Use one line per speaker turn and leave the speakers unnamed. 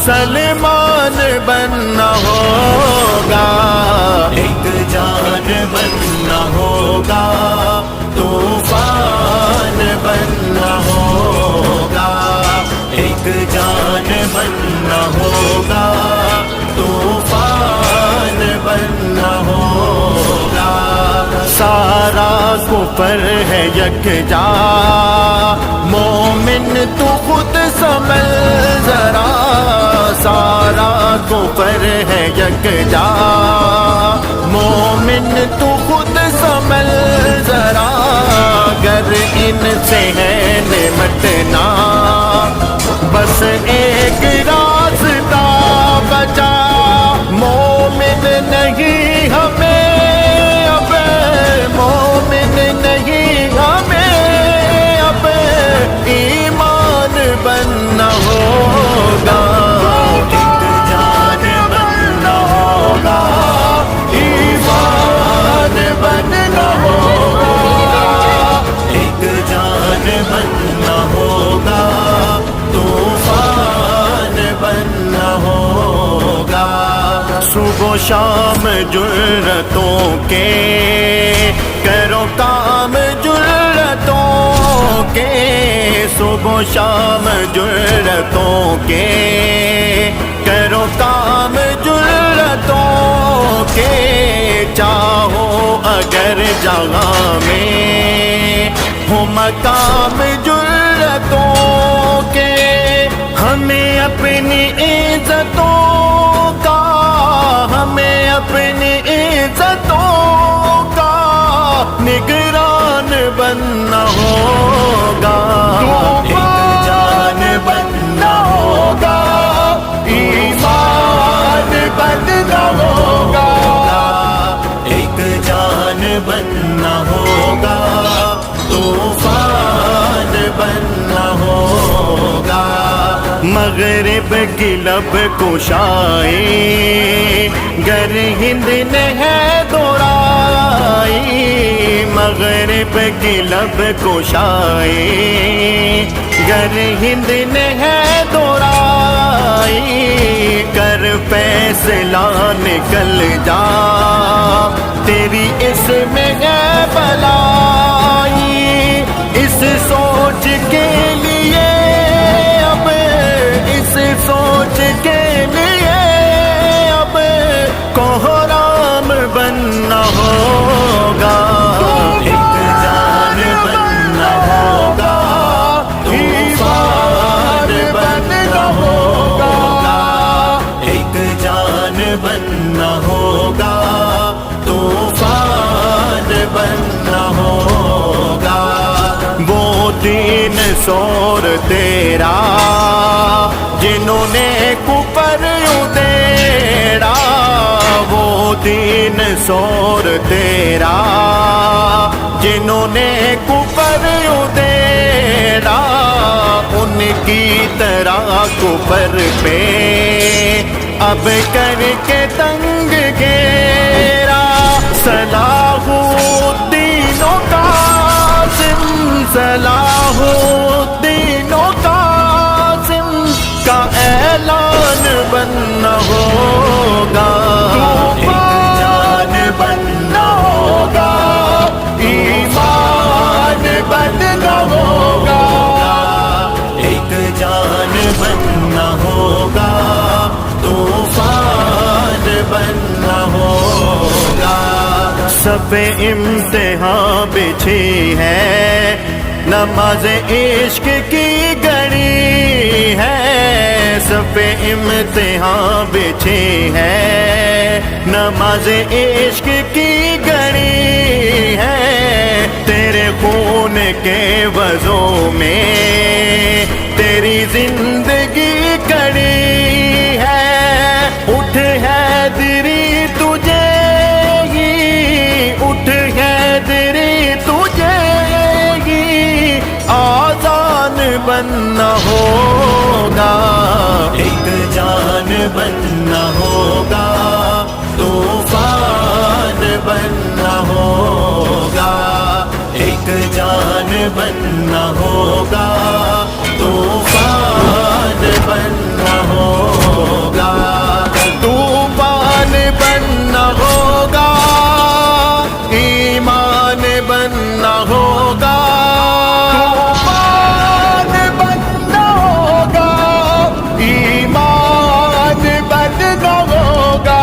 سلمان بننا ہوگا، ایک جان بننا ہوگا، طوفان بننا ہوگا، ایک جان بننا ہوگا، طوفان بننا ہوگا۔ سارا کفر ہے یکجا، مومن تو خود سنبھل ذرا، سارا کفر ہے یکجا، مومن تو خود سنبھل ذرا، گر ان سے ہے نمٹنا بس ایک راستہ بچا، مومن نہیں ہمیں اب، مومن نہیں ہمیں اب، ایمان بننا ہوگا، ایک جان بننا ہوگا، ایمان بننا ہوگا، ایک جان بننا ہوگا، طوفان بننا ہوگا۔ صبح و شام جرأتوں کے کرو کام جرأتوں کے، صبح و شام جرأتوں کے کرو کام جرأتوں کے، چاہو اگر جہاں میں ہو مقام جرأتوں کے، ہمیں اپنی عزتوں کا، ہمیں اپنی عزتوں کا نگران بننا ہوگا، ایک جان بننا ہوگا، ایمان بننا ہوگا، ایک جان بننا ہوگا، طوفان بننا ہوگا۔ مغرب کی لب کشائی گر ہند نے ہے دورائی، مغرب کی لب کشائی گر ہند نے ہے دورائی، کر فیصلہ نکل جا تیری اس میں ہے بلائی، اس سوچ کے لیے اب، اس سوچ کے لیے اب کوہرام بننا ہوگا، ایک جان بننا ہوگا، طوفان بننا ہوگا، ایک جان بننا ہوگا، طوفان بننا ہوگا۔ وہ دین سور تیرا جنہوں نے کفر ادھیڑا، وہ دین سور تیرا جنہوں نے کفر ادھیڑا، ان کی طرح کفر پہ اب کر کے تنگ گھیرا، صلاح الدین و قاسم، صلاح الدین و قاسم کا اعلان بننا ہوگا، ایک جان بننا ہوگا، ایمان بننا ہوگا، ایک جان بننا ہوگا، طوفان بننا ہوگا۔ سب امتحان بچھی ہے، نماز عشق کی گھڑی ہے، سب امتحان بچھی ہے، نماز عشق کی گھڑی ہے، تیرے خون کے وضو میں تیری زندگی کڑی ہے، اٹھ حیدری تجھے ہی، اٹھ حیدری تجھے ہی آزان بننا ہوگا، ایک جان بننا ہوگا، طوفان بننا ہوگا، ایک جان بننا ہوگا، طوفان بننا ہوگا۔ ہوگا.